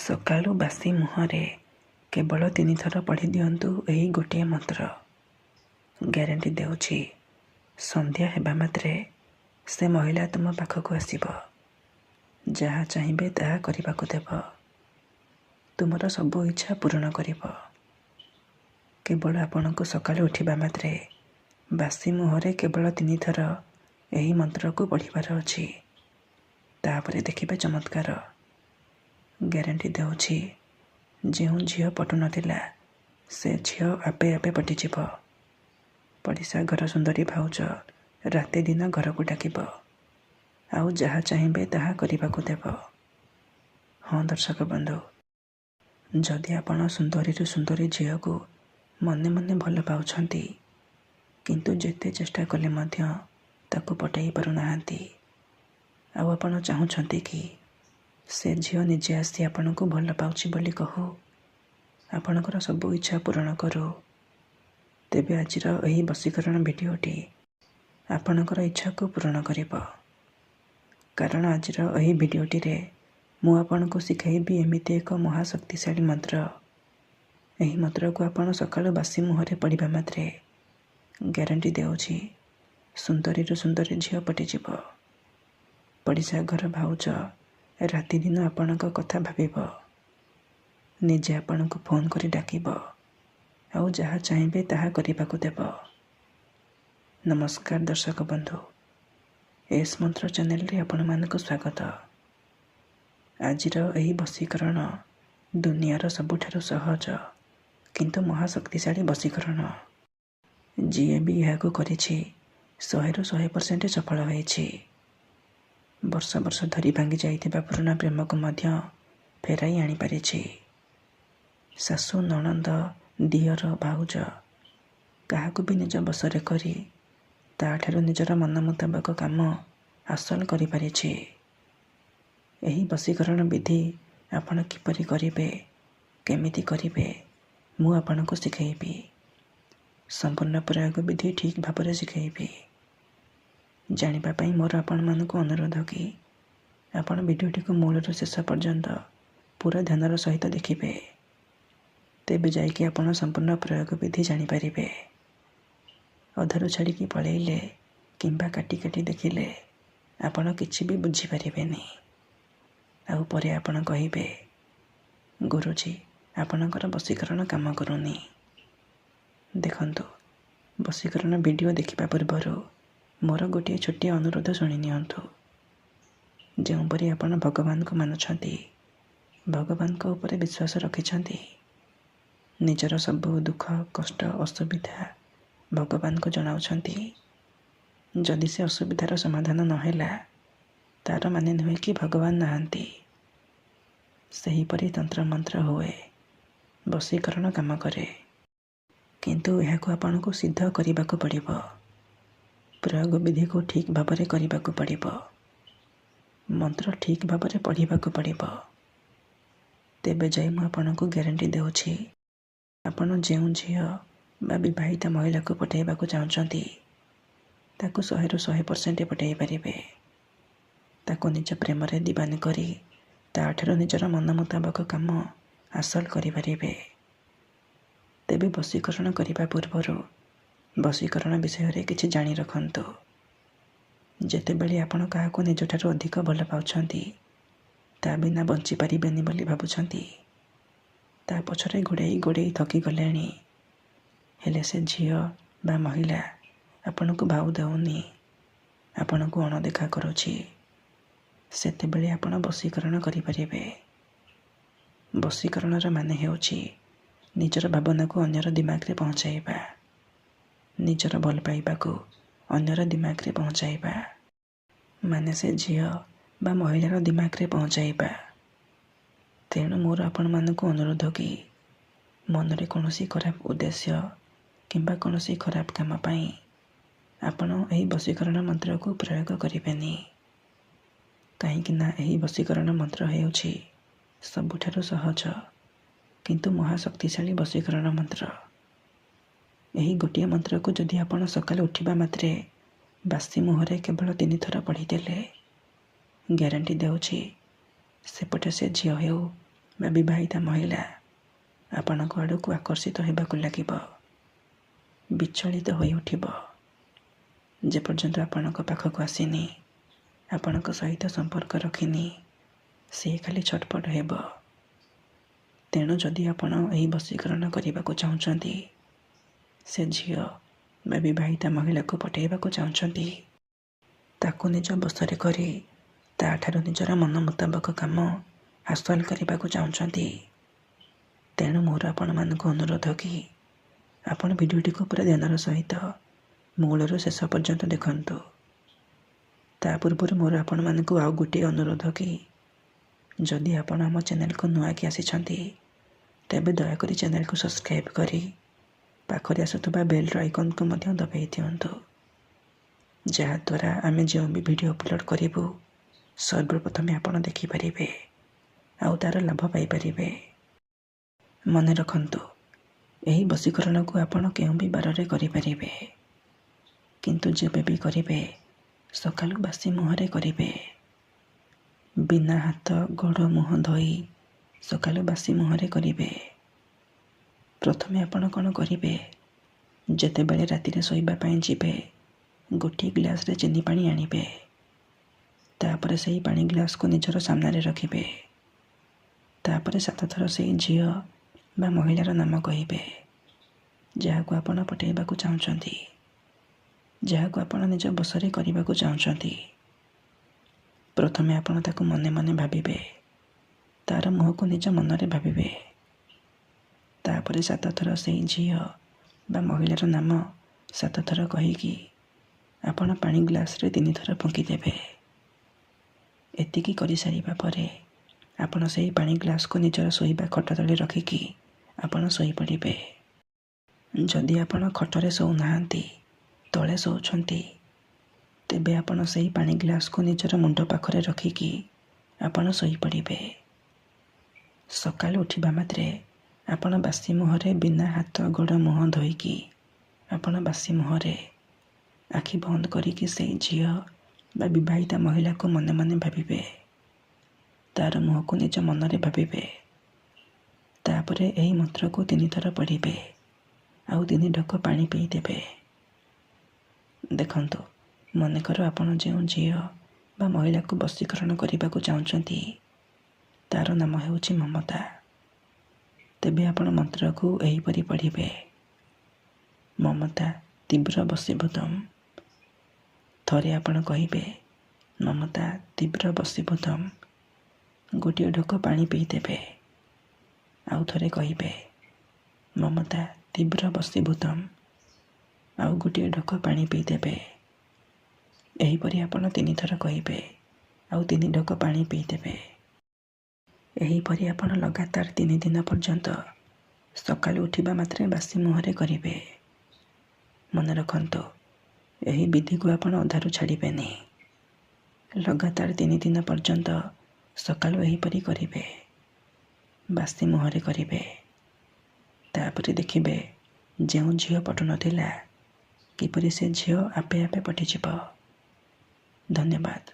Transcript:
ସକାଳୁ ବାସି ମୁହଁରେ କେବଳ 3 ଥର ପଢ଼ି ଦିଅନ୍ତୁ ଏହି ଗୋଟିଏ ମନ୍ତ୍ର। ଗ୍ୟାରେଣ୍ଟି ଦେଉଛି, ସନ୍ଧ୍ୟା ହେବା ମାତ୍ରେ ସେ ମହିଳା ତୁମ ପାଖକୁ ଆସିବ। ଯାହା ଚାହିଁବେ ତାହା କରିବାକୁ ଦେବ। ତୁମର ସବୁ ଇଚ୍ଛା ପୂରଣ କରିବ। କେବଳ ଆପଣଙ୍କୁ ସକାଳୁ ଉଠିବା ମାତ୍ରେ ବାସି ମୁହଁରେ କେବଳ 3 ଥର ଏହି ମନ୍ତ୍ରକୁ ପଢ଼ିବାର ଅଛି। ତାପରେ ଦେଖିବେ ଚମତ୍କାର। ଗ୍ୟାରେଣ୍ଟି ଦେଉଛି, ଯେଉଁ ଝିଅ ପଟୁନଥିଲା ସେ ଝିଅ ଆପେ ଆପେ ପଟିଯିବ। ପଡ଼ିଶା ଘର ସୁନ୍ଦରୀ ଭାଉଜ ରାତି ଦିନ ଘରକୁ ଡାକିବ। ଆଉ ଯାହା ଚାହିଁବେ ତାହା କରିବାକୁ ଦେବ। ହଁ ଦର୍ଶକ ବନ୍ଧୁ, ଯଦି ଆପଣ ସୁନ୍ଦରୀରୁ ସୁନ୍ଦରୀ ଝିଅକୁ ମନେ ମନେ ଭଲ ପାଉଛନ୍ତି, କିନ୍ତୁ ଯେତେ ଚେଷ୍ଟା କଲେ ମଧ୍ୟ ତାକୁ ପଟାଇ ପାରୁନାହାନ୍ତି, ଆଉ ଆପଣ ଚାହୁଁଛନ୍ତି କି ସେ ଝିଅ ନିଜେ ଆସି ଆପଣଙ୍କୁ ଭଲ ପାଉଛି ବୋଲି କହୁ, ଆପଣଙ୍କର ସବୁ ଇଚ୍ଛା ପୂରଣ କରୁ, ତେବେ ଆଜିର ଏହି ବଶୀକରଣ ଭିଡ଼ିଓଟି ଆପଣଙ୍କର ଇଚ୍ଛାକୁ ପୂରଣ କରିବ। କାରଣ ଆଜିର ଏହି ଭିଡ଼ିଓଟିରେ ମୁଁ ଆପଣଙ୍କୁ ଶିଖାଇବି ଏମିତି ଏକ ମହାଶକ୍ତିଶାଳୀ ମନ୍ତ୍ର। ଏହି ମନ୍ତ୍ରକୁ ଆପଣ ସକାଳୁ ବାସି ମୁହଁରେ ପଢ଼ିବା ମାତ୍ରେ ଗ୍ୟାରେଣ୍ଟି ଦେଉଛି, ସୁନ୍ଦରୀରୁ ସୁନ୍ଦରୀ ଝିଅ ପଟିଯିବ। ପଡ଼ିଶା ଘର ଭାଉଜ ରାତି ଦିନ ଆପଣଙ୍କ କଥା ଭାବିବ। ନିଜେ ଆପଣଙ୍କୁ ଫୋନ୍ କରି ଡାକିବ। ଆଉ ଯାହା ଚାହିଁବେ ତାହା କରିବାକୁ ଦେବ। ନମସ୍କାର ଦର୍ଶକ ବନ୍ଧୁ, ଏସ୍ ମନ୍ତ୍ର ଚ୍ୟାନେଲରେ ଆପଣମାନଙ୍କୁ ସ୍ୱାଗତ। ଆଜିର ଏହି ବଶୀକରଣ ଦୁନିଆର ସବୁଠାରୁ ସହଜ କିନ୍ତୁ ମହାଶକ୍ତିଶାଳୀ ବଶୀକରଣ। ଯିଏ ବି ଏହାକୁ କରିଛି 100ରୁ 100% ସଫଳ ହୋଇଛି। ବର୍ଷ ବର୍ଷ ଧରି ଭାଙ୍ଗି ଯାଇଥିବା ପୁରୁଣା ପ୍ରେମକୁ ମଧ୍ୟ ଫେରାଇ ଆଣିପାରିଛି। ଶାଶୁ, ନଣନ୍ଦ, ଦିଅର, ଭାଉଜ କାହାକୁ ବି ନିଜ ବଶରେ କରି ତାଠାରୁ ନିଜର ମନ ମୁତାବକ କାମ ହାସଲ କରିପାରିଛି। ଏହି ବଶୀକରଣ ବିଧି ଆପଣ କିପରି କରିବେ, କେମିତି କରିବେ, ମୁଁ ଆପଣଙ୍କୁ ଶିଖାଇବି। ସମ୍ପୂର୍ଣ୍ଣ ପ୍ରୟୋଗ ବିଧି ଠିକ୍ ଭାବରେ ଶିଖାଇବି। ଜାଣିବା ପାଇଁ ମୋର ଆପଣମାନଙ୍କୁ ଅନୁରୋଧ କି ଆପଣ ଭିଡ଼ିଓଟିକୁ ମୂଳରୁ ଶେଷ ପର୍ଯ୍ୟନ୍ତ ପୁରା ଧ୍ୟାନର ସହିତ ଦେଖିବେ। ତେବେ ଯାଇକି ଆପଣ ସମ୍ପୂର୍ଣ୍ଣ ପ୍ରୟୋଗ ବିଧି ଜାଣିପାରିବେ। ଅଧାରୁ ଛାଡ଼ିକି ପଳେଇଲେ କିମ୍ବା କାଟି କାଟି ଦେଖିଲେ ଆପଣ କିଛି ବି ବୁଝିପାରିବେନି। ଆଉ ପରେ ଆପଣ କହିବେ, ଗୁରୁଜୀ ଆପଣଙ୍କର ବଶୀକରଣ କାମ କରୁନି। ଦେଖନ୍ତୁ, ବଶୀକରଣ ଭିଡ଼ିଓ ଦେଖିବା ପୂର୍ବରୁ ମୋର ଗୋଟିଏ ଛୋଟିଆ ଅନୁରୋଧ ଶୁଣି ନିଅନ୍ତୁ। ଯେଉଁପରି ଆପଣ ଭଗବାନଙ୍କୁ ମାନୁଛନ୍ତି, ଭଗବାନଙ୍କ ଉପରେ ବିଶ୍ୱାସ ରଖିଛନ୍ତି, ନିଜର ସବୁ ଦୁଃଖ, କଷ୍ଟ, ଅସୁବିଧା ଭଗବାନଙ୍କୁ ଜଣାଉଛନ୍ତି। ଯଦି ସେ ଅସୁବିଧାର ସମାଧାନ ନହେଲା, ତାର ମାନେ ନୁହେଁ କି ଭଗବାନ ନାହାନ୍ତି। ସେହିପରି ତନ୍ତ୍ରମନ୍ତ୍ର ହୁଏ, ବଶୀକରଣ କାମ କରେ, କିନ୍ତୁ ଏହାକୁ ଆପଣଙ୍କୁ ସିଦ୍ଧ କରିବାକୁ ପଡ଼ିବ। ପ୍ରୟୋଗ ବିଧିକୁ ଠିକ୍ ଭାବରେ କରିବାକୁ ପଡ଼ିବ। ମନ୍ତ୍ର ଠିକ୍ ଭାବରେ ପଢ଼ିବାକୁ ପଡ଼ିବ। ତେବେ ଯାଇ ମୁଁ ଆପଣଙ୍କୁ ଗ୍ୟାରେଣ୍ଟି ଦେଉଛି, ଆପଣ ଯେଉଁ ଝିଅ ବା ବିବାହିତା ମହିଳାକୁ ପଠାଇବାକୁ ଚାହୁଁଛନ୍ତି, ତାକୁ 100ରୁ 100% ପଠାଇ ପାରିବେ। ତାକୁ ନିଜ ପ୍ରେମରେ ଦିବାନୀ କରି ତାଠାରୁ ନିଜର ମନ ମୁତାବକ କାମ ହାସଲ କରିପାରିବେ। ତେବେ ବଶୀକରଣ କରିବା ପୂର୍ବରୁ ବଶୀକରଣ ବିଷୟରେ କିଛି ଜାଣି ରଖନ୍ତୁ। ଯେତେବେଳେ ଆପଣ କାହାକୁ ନିଜଠାରୁ ଅଧିକ ଭଲ ପାଉଛନ୍ତି, ତା ବିନା ବଞ୍ଚିପାରିବେନି ବୋଲି ଭାବୁଛନ୍ତି, ତା ପଛରେ ଗୋଡ଼େଇ ଗୋଡ଼େଇ ଥକିଗଲେଣି, ହେଲେ ସେ ଝିଅ ବା ମହିଳା ଆପଣଙ୍କୁ ଭାଉ ଦେଉନି, ଆପଣଙ୍କୁ ଅଣଦେଖା କରୁଛି, ସେତେବେଳେ ଆପଣ ବଶୀକରଣ କରିପାରିବେ। ବଶୀକରଣର ମାନେ ହେଉଛି ନିଜର ଭାବନାକୁ ଅନ୍ୟର ଦିମାଗରେ ପହଞ୍ଚାଇବା, ନିଜର ଭଲ ପାଇବାକୁ ଅନ୍ୟର ଦିମାଗରେ ପହଞ୍ଚାଇବା, ମାନେ ସେ ଝିଅ ବା ମହିଳାର ଦିମାଗରେ ପହଞ୍ଚାଇବା। ତେଣୁ ମୋର ଆପଣମାନଙ୍କୁ ଅନୁରୋଧ କି ମନରେ କୌଣସି ଖରାପ ଉଦ୍ଦେଶ୍ୟ କିମ୍ବା କୌଣସି ଖରାପ କାମ ପାଇଁ ଆପଣ ଏହି ବଶୀକରଣ ମନ୍ତ୍ରକୁ ପ୍ରୟୋଗ କରିବେନି। କାହିଁକି ନା ଏହି ବଶୀକରଣ ମନ୍ତ୍ର ହେଉଛି ସବୁଠାରୁ ସହଜ କିନ୍ତୁ ମହାଶକ୍ତିଶାଳୀ ବଶୀକରଣ ମନ୍ତ୍ର। ଏହି ଗୋଟିଏ ମନ୍ତ୍ରକୁ ଯଦି ଆପଣ ସକାଳେ ଉଠିବା ମାତ୍ରେ ବାସି ମୁହଁରେ କେବଳ 3 ଥର ପଢ଼ିଦେଲେ, ଗ୍ୟାରେଣ୍ଟି ଦେଉଛି ସେପଟେ ସେ ଝିଅ ହେଉ ବା ବିବାହିତା ମହିଳା ଆପଣଙ୍କ ଆଡ଼କୁ ଆକର୍ଷିତ ହେବାକୁ ଲାଗିବ, ବିଚଳିତ ହୋଇ ଉଠିବ। ଯେପର୍ଯ୍ୟନ୍ତ ଆପଣଙ୍କ ପାଖକୁ ଆସିନି, ଆପଣଙ୍କ ସହିତ ସମ୍ପର୍କ ରଖିନି, ସେ ଖାଲି ଛଟପଟ ହେବ। ତେଣୁ ଯଦି ଆପଣ ଏହି ବଶୀକରଣ କରିବାକୁ ଚାହୁଁଛନ୍ତି, ସେ ଝିଅ ବା ବିବାହିତା ମହିଳାକୁ ପଠାଇବାକୁ ଚାହୁଁଛନ୍ତି, ତାକୁ ନିଜ ବଶରେ କରି ତା'ଠାରୁ ନିଜର ମନ ମୁତାବକ କାମ ହାସଲ କରିବାକୁ ଚାହୁଁଛନ୍ତି, ତେଣୁ ମୋର ଆପଣମାନଙ୍କୁ ଅନୁରୋଧ କି ଆପଣ ଭିଡ଼ିଓଟିକୁ ପୁରା ଧ୍ୟାନର ସହିତ ମୂଳରୁ ଶେଷ ପର୍ଯ୍ୟନ୍ତ ଦେଖନ୍ତୁ। ତା ପୂର୍ବରୁ ମୋର ଆପଣମାନଙ୍କୁ ଆଉ ଗୋଟିଏ ଅନୁରୋଧ କି ଯଦି ଆପଣ ଆମ ଚ୍ୟାନେଲକୁ ନୂଆକି ଆସିଛନ୍ତି, ତେବେ ଦୟାକରି ଚ୍ୟାନେଲକୁ ସବସ୍କ୍ରାଇବ୍ କରି ପାଖରେ ଆସୁଥିବା ବେଲ୍ର ଆଇକନ୍କୁ ମଧ୍ୟ ଦବାଇ ଦିଅନ୍ତୁ, ଯାହାଦ୍ୱାରା ଆମେ ଯେଉଁ ବି ଭିଡ଼ିଓ ଅପଲୋଡ଼ କରିବୁ ସର୍ବପ୍ରଥମେ ଆପଣ ଦେଖିପାରିବେ ଆଉ ତା'ର ଲାଭ ପାଇପାରିବେ। ମନେ ରଖନ୍ତୁ, ଏହି ବଶୀକରଣକୁ ଆପଣ କେଉଁ ବି ବାରରେ କରିପାରିବେ, କିନ୍ତୁ ଯେବେ ବି କରିବେ ସକାଳୁ ବାସି ମୁହଁରେ କରିବେ। ବିନା ହାତ ଗୋଡ଼ ମୁହଁ ଧୋଇ ସକାଳୁ ବାସି ମୁହଁରେ କରିବେ। ପ୍ରଥମେ ଆପଣ କ'ଣ କରିବେ, ଯେତେବେଳେ ରାତିରେ ଶୋଇବା ପାଇଁ ଯିବେ ଗୋଟିଏ ଗ୍ଲାସରେ ଚିନି ପାଣି ଆଣିବେ। ତାପରେ ସେହି ପାଣି ଗ୍ଲାସକୁ ନିଜର ସାମ୍ନାରେ ରଖିବେ। ତାପରେ 7 ଥର ସେହି ଝିଅ ବା ମହିଳାର ନାମ କହିବେ, ଯାହାକୁ ଆପଣ ପଠାଇବାକୁ ଚାହୁଁଛନ୍ତି, ଯାହାକୁ ଆପଣ ନିଜ ବଶରେ କରିବାକୁ ଚାହୁଁଛନ୍ତି। ପ୍ରଥମେ ଆପଣ ତାକୁ ମନେ ମନେ ଭାବିବେ, ତା'ର ମୁହଁକୁ ନିଜ ମନରେ ଭାବିବେ। ତାପରେ 7 ଥର ସେହି ଝିଅ ବା ମହିଳାର ନାମ 7 ଥର କହିକି ଆପଣ ପାଣି ଗ୍ଲାସରେ 3 ଥର ଫୁଙ୍କିଦେବେ। ଏତିକି କରିସାରିବା ପରେ ଆପଣ ସେହି ପାଣି ଗ୍ଲାସକୁ ନିଜର ଶୋଇବା ଖଟ ତଳେ ରଖିକି ଆପଣ ଶୋଇପଡ଼ିବେ। ଯଦି ଆପଣ ଖଟରେ ଶୋଉନାହାନ୍ତି, ତଳେ ଶୋଉଛନ୍ତି, ତେବେ ଆପଣ ସେହି ପାଣି ଗ୍ଲାସକୁ ନିଜର ମୁଣ୍ଡ ପାଖରେ ରଖିକି ଆପଣ ଶୋଇପଡ଼ିବେ। ସକାଳୁ ଉଠିବା ମାତ୍ରେ ଆପଣ ବାସି ମୁହଁରେ ବିନା ହାତ ଗୋଡ଼ ମୁହଁ ଧୋଇକି ଆପଣ ବାସି ମୁହଁରେ ଆଖି ବନ୍ଦ କରିକି ସେହି ଝିଅ ବା ବିବାହିତା ମହିଳାକୁ ମନେ ମନେ ଭାବିବେ। ତା'ର ମୁହଁକୁ ନିଜ ମନରେ ଭାବିବେ। ତାପରେ ଏହି ମନ୍ତ୍ରକୁ 3 ଥର ପଢ଼ିବେ ଆଉ 3 ଢୋକ ପାଣି ପିଇଦେବେ। ଦେଖନ୍ତୁ, ମନେକର ଆପଣ ଯେଉଁ ଝିଅ ବା ମହିଳାକୁ ବଶୀକରଣ କରିବାକୁ ଚାହୁଁଛନ୍ତି, ତା'ର ନାମ ହେଉଛି ମମତା। ତେବେ ଆପଣ ମନ୍ତ୍ରକୁ ଏହିପରି ପଢ଼ିବେ, ମମତା ତୀବ୍ର ବଶୀଭୂତମ୍। ଥରେ ଆପଣ କହିବେ, ମମତା ତୀବ୍ର ବଶୀଭୂତମ୍। ଗୋଟିଏ ଢୋକ ପାଣି ପିଇଦେବେ। ଆଉ ଥରେ କହିବେ, ମମତା ତୀବ୍ର ବଶୀଭୂତମ୍। ଆଉ ଗୋଟିଏ ଢୋକ ପାଣି ପିଇଦେବେ। ଏହିପରି ଆପଣ 3 ଥର କହିବେ ଆଉ 3 ଢୋକ ପାଣି ପିଇଦେବେ। ଏହିପରି ଆପଣ ଲଗାତାର 3 ଦିନ ପର୍ଯ୍ୟନ୍ତ ସକାଳୁ ଉଠିବା ମାତ୍ରେ ବାସି ମୁହଁରେ କରିବେ। ମନେ ରଖନ୍ତୁ, ଏହି ବିଧିକୁ ଆପଣ ଅଧାରୁ ଛାଡ଼ିବେନି। ଲଗାତାର 3 ଦିନ ପର୍ଯ୍ୟନ୍ତ ସକାଳୁ ଏହିପରି କରିବେ, ବାସି ମୁହଁରେ କରିବେ। ତାପରେ ଦେଖିବେ ଯେଉଁ ଝିଅ ପଟୁନଥିଲା, କିପରି ସେ ଝିଅ ଆପେ ଆପେ ପଟିଯିବ। ଧନ୍ୟବାଦ।